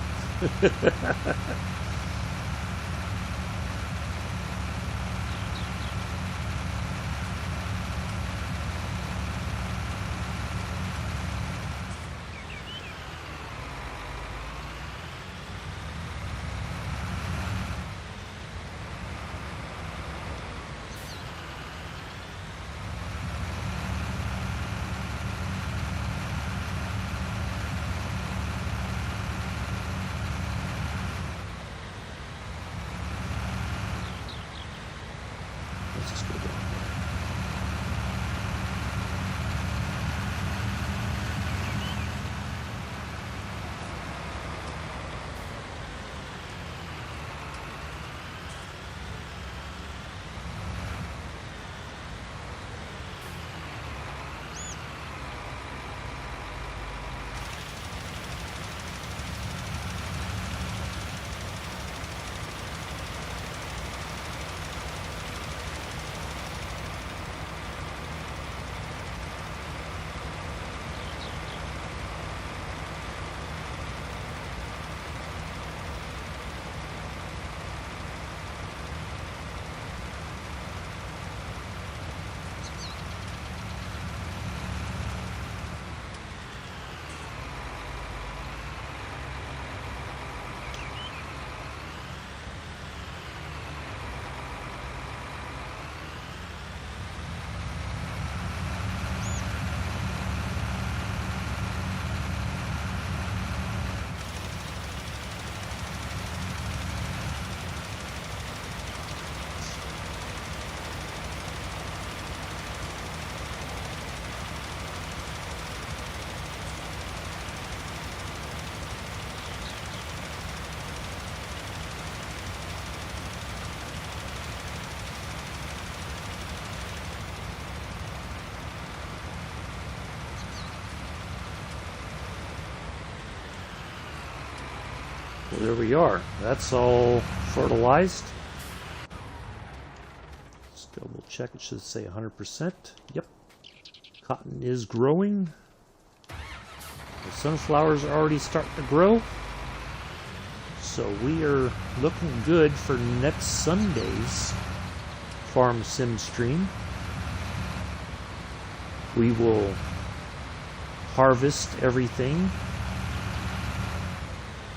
Let's just go down there. Well, there we are. That's all fertilized. Just double check. It should say 100%. Yep. Cotton is growing. The sunflowers are already starting to grow. So we are looking good for next Sunday's Farm Sim stream. We will harvest everything.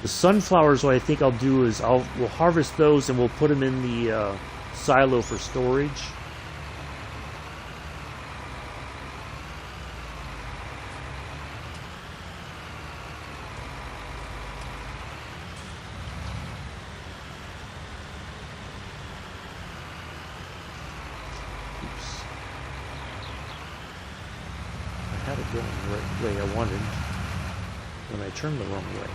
The sunflowers, what I think I'll do is we'll harvest those and we'll put them in the silo for storage. Oops. I had it going the right way I wanted. when I turn the wrong way.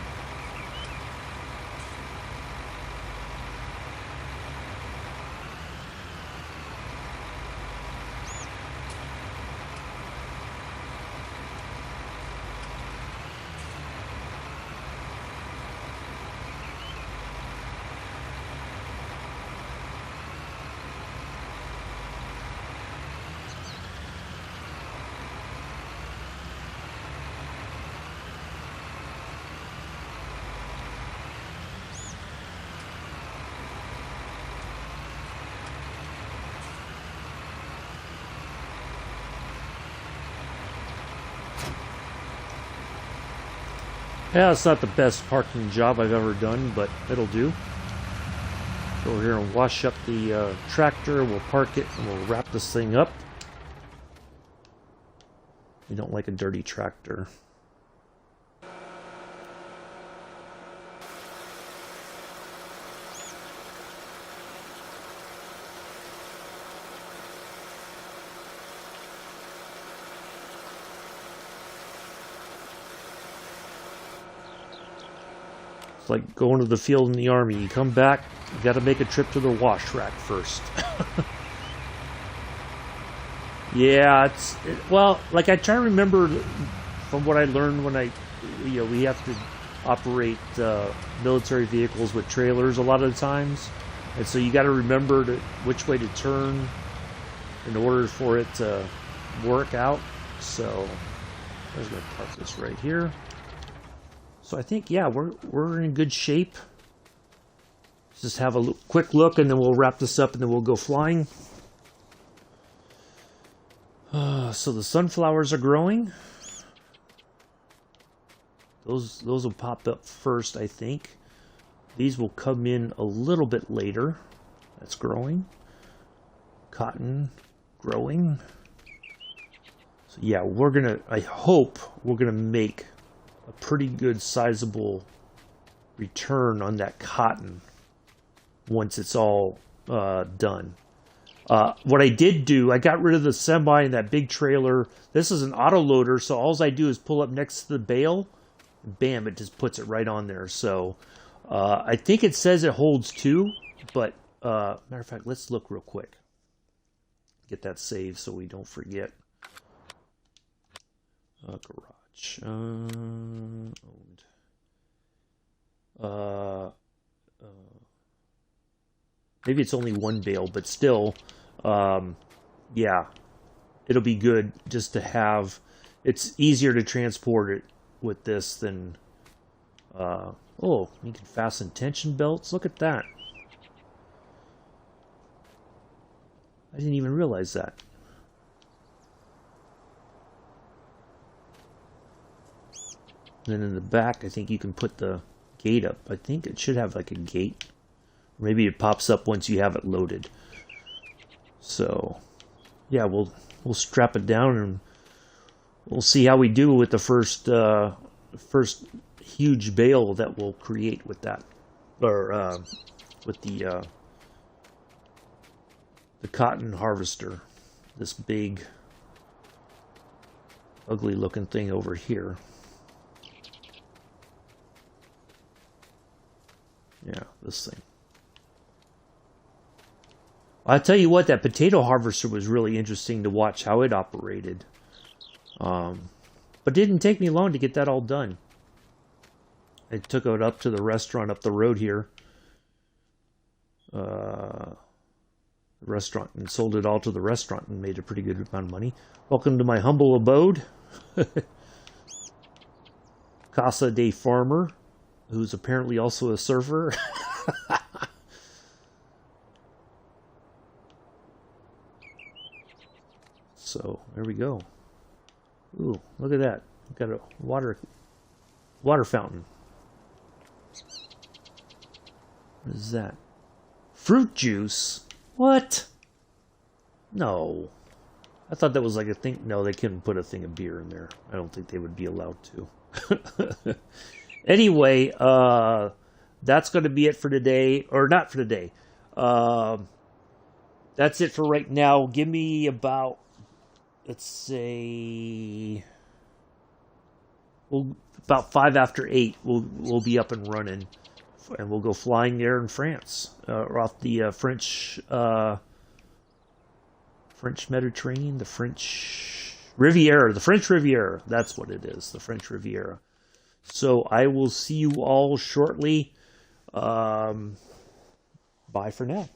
Yeah, it's not the best parking job I've ever done, but it'll do. So we're here and wash up the tractor, we'll park it, and we'll wrap this thing up. We don't like a dirty tractor. Like going to the field in the army. You come back, you got to make a trip to the wash rack first. Yeah, well, like I try to remember from what I learned when we have to operate military vehicles with trailers a lot of the times, and so you got to remember which way to turn in order for it to work out. So I was going to park this right here. So I think, yeah, we're in good shape. Just have a quick look, and then we'll wrap this up, and then we'll go flying. So the sunflowers are growing. Those will pop up first, I think. These will come in a little bit later. That's growing. Cotton growing. So yeah, I hope we're gonna make a pretty good sizable return on that cotton once it's all done. What I did do, I got rid of the semi and that big trailer. This is an auto loader, so all I do is pull up next to the bale. Bam, it just puts it right on there. So I think it says it holds two, but matter of fact, let's look real quick. Get that saved so we don't forget. Garage. Owned. Maybe it's only one bale, but still, yeah, it'll be good just to have. It's easier to transport it with this than. Oh, you can fasten tension belts. Look at that. I didn't even realize that. And then in the back, I think you can put the gate up. I think it should have like a gate. Maybe it pops up once you have it loaded. So, yeah, we'll strap it down and we'll see how we do with the first huge bale that we'll create with that, or with the cotton harvester. This big, ugly-looking thing over here. Yeah, this thing. I'll tell you what, that potato harvester was really interesting to watch how it operated. But it didn't take me long to get that all done. I took it up to the restaurant up the road here. Restaurant, and sold it all to the restaurant and made a pretty good amount of money. Welcome to my humble abode. Casa de Farmer, who's apparently also a surfer. So there we go. Ooh, look at that. We've got a water fountain. What is that? Fruit juice? What? No. I thought that was like a thing. No, they couldn't put a thing of beer in there. I don't think they would be allowed to. Anyway, that's going to be it for today. Or not for today. That's it for right now. Give me about, let's say, we'll about 5 after 8. We'll be up and running, and we'll go flying there in France, or off the French Mediterranean, the French Riviera, the French Riviera. That's what it is, the French Riviera. So I will see you all shortly. Bye for now.